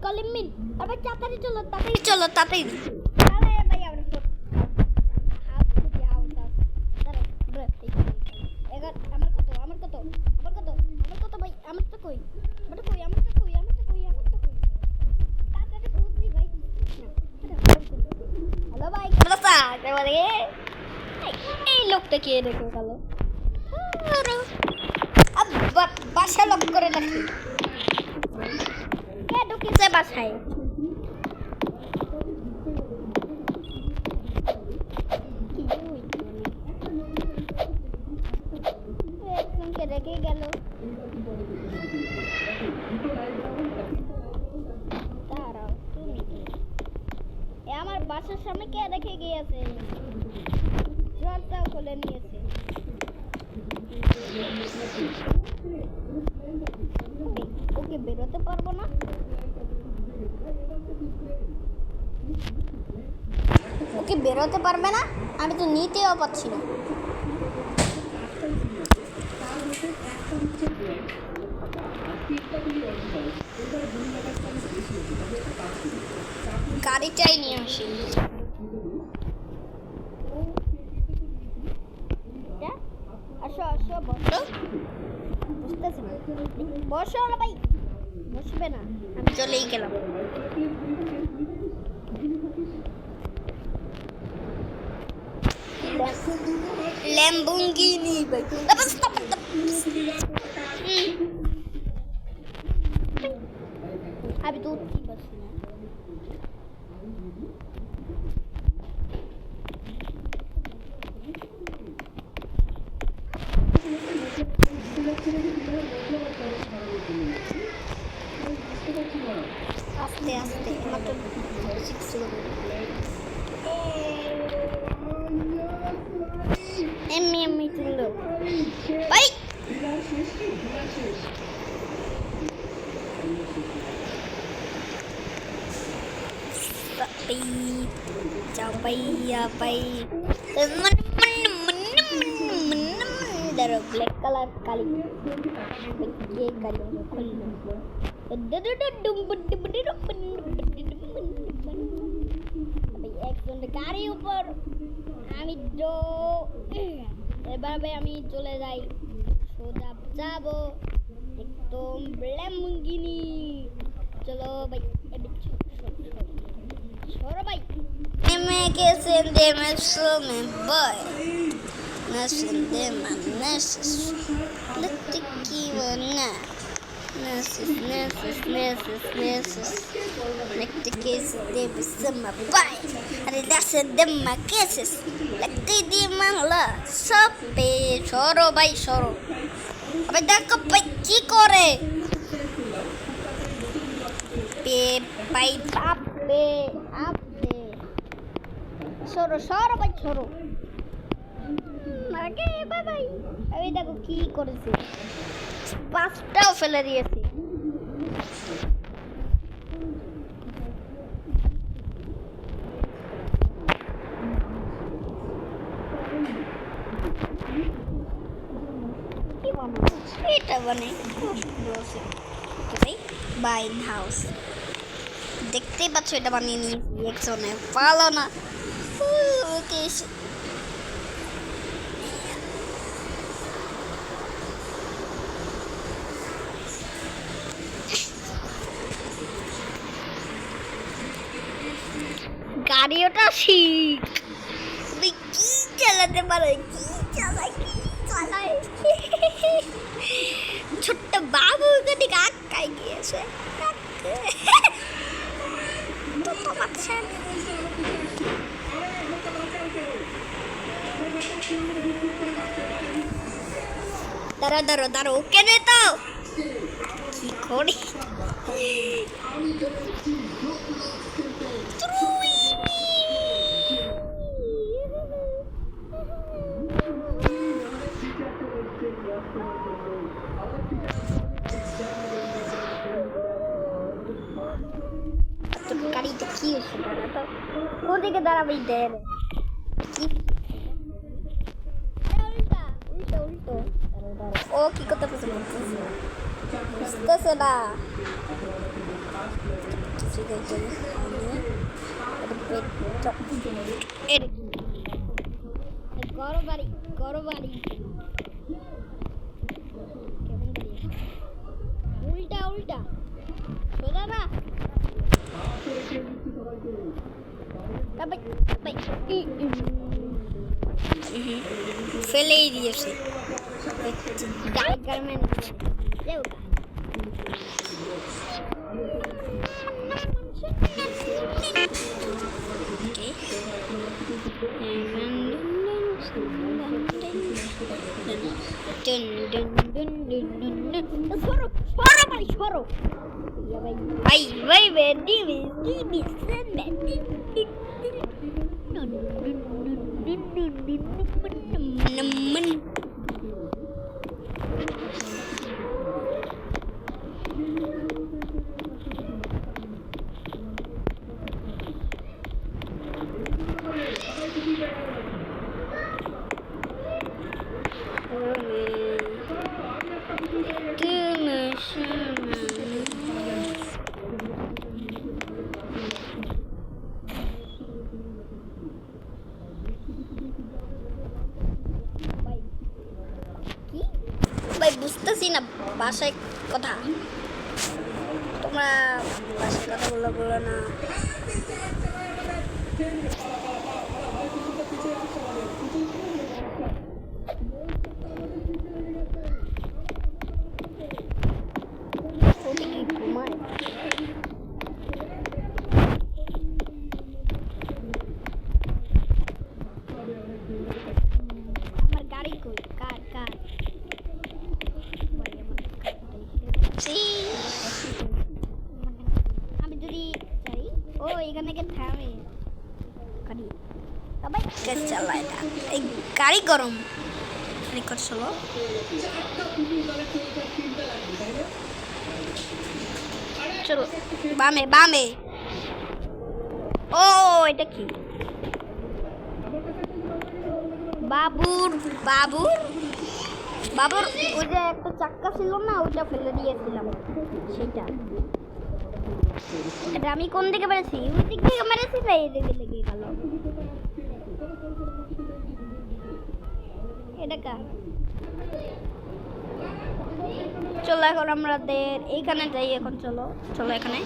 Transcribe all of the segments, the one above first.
কলেমিন আবে তাড়াতাড়ি চলো তাড়াতাড়ি আরে ভাই আমরা আমার কত ভাই আমার তো কই তাড়াতাড়ি বুঝি ভাই হ্যালো ভাই কেমন আছেন এই লোকটা কে রেখে গেল বাসা লক করে রাখি কে ঢুকেছে বাসায় একজনকে রেখে গেল দাঁড়াও তুমি আমার বাসার সামনে কে রেখে গিয়েছে দরজাও খুলে নিয়েছে ওকে বেরোতে পারবো না ওকে বেরোতে পারবে না আমি তো নিতেও পাচ্ছি না গাড়িটাই নিয়ে আসি আসো বসো বুঝতেছি না বসো না ভাই বসবে না আমি চলেই গেলাম ল্যাম্বোর্গিনি ভাই আমি তো উঠতে পারছি না আস্তে আস্তে মাত্র 6 এমনি তুলো ভাই যাও ভাইয়া ভাই ব্ল্যাক কালার কালি ये काली खोल একজন গাড়ির উপর আমি এবার ভাই আমি চলে যাই সোজা যাবো একদম ল্যাম্বোর্গিনি চলো ভাই छोड़ो भाई मैं कैसे दे मैं सो में boy nascende maneses letiki wana neses letiki de bisma pai ada nascende makeses letiki di mangla sope छोड़ो भाई छोड़ो अबे देखो भाई की करे पे भाई बाप पे आप पे छोड़ो भाई छोड़ो আগে বাই বাই এই দেখো কি করেছে পাঁচটাও ফেলে দিয়েছে কি বানাবো এটা বানাই বাইন হাউস দেখতেই পাচ্ছ এটা বানিয়ে নিয়েছি একজনে পালো না গাড়িটা শিখ তুই কি চালাতে পারো কি চালায় ছোট্ট বাবু গাড়ি কাকাই গিয়েছে দাঁড়ো ওকে দে তো কি করি গাড়িটা কি হয়েছে দাঁড়া তো ওদিকে দাঁড়াবেই দেয় উল্টো ও কি করতে পছন্দ করতেছে বুঝতেছে না গরো বাড়ি উল্টা উল্টা সোজা না ফেলেই দিয়েছে ভাই বুঝতেছি না ভাষায় কথা তোমরা ভাষায় কথা বলো না আমার গাড়ি কই কার আমি যদি চাই ও এখানে থেকে থামে গাড়ি তবে গাড়ি চালায় না এই গাড়ি গরম রেকর্ড চলো চলো বামে ও এটা কি বাবুর ওই যে একটা চাক্কা ছিল না ওইটা ফেলে দিয়েছিলাম সেটা এটা আমি কোন দিকে মেরেছি ওই দিক থেকে মেরেছি না এই দিকে লেগে গেল এটা কার চলো এখন আমাদের এইখানে যাই এখন চলো এখানে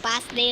पास दे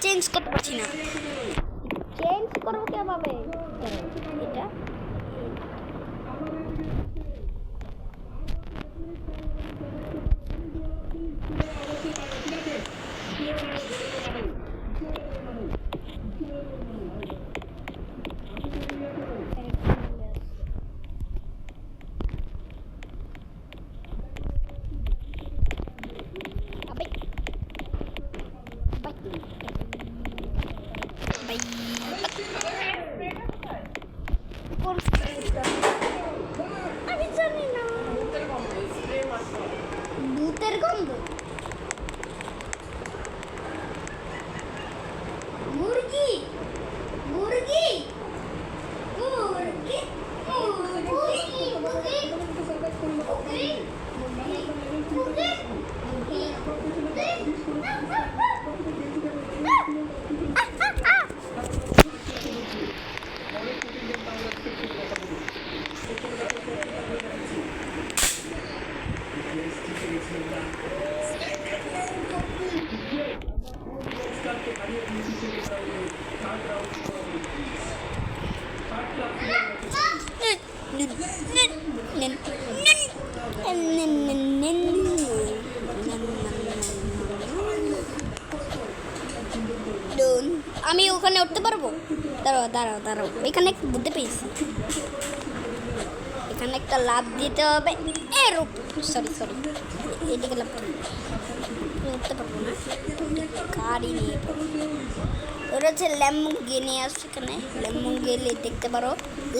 চেঞ্জ করতে পারছি না চেঞ্জ করবো কিভাবে এটা কোন আমি জানি না। ভূতের গন্ধ। মুরগি মুরগি মুরগি মুরগি মুরগি আমি ওখানে উঠতে পারবো? দাঁড়াও দাঁড়াও দাঁড়াও, এখানে একটা বুদ্ধি পেয়েছি। এখানে একটা লাভ দিতে হবে। সরি সরি, এদিকে লাভ উঠতে পারবো না, গাড়ি নিয়ে ওরা হচ্ছে ল্যাম্বোর্গিনি আছে এখানে। ল্যাম্বোর্গিনি দেখতে পারো,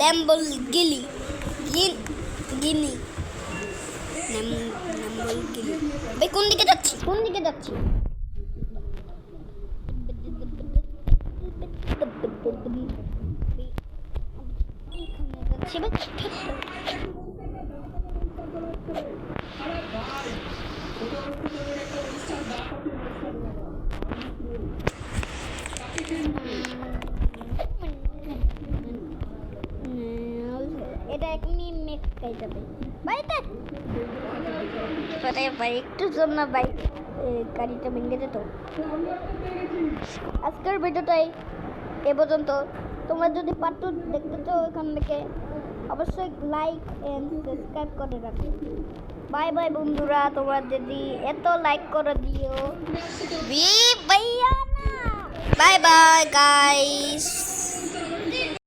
ল্যাম্বোর্গিনি গিনি ল্যাম্বোর্গিনি। ভাই কোন দিকে যাচ্ছি, কোন দিকে যাচ্ছি? এটা এখনই মেক খাই যাবে বাইতে পরে ভাই একটু জন্য বাইক গাড়িটা ভেঙে যেত। আজকের ভিডিওটাই এ পর্যন্ত। তোমরা যদি পার্ট 2 দেখতে চাও এখান থেকে অবশ্যই লাইক এন্ড সাবস্ক্রাইব করে রাখো। বাই বাই বন্ধুরা, তোমরা যদি এত লাইক করে দিও ভাইয়া না। Bye bye guys.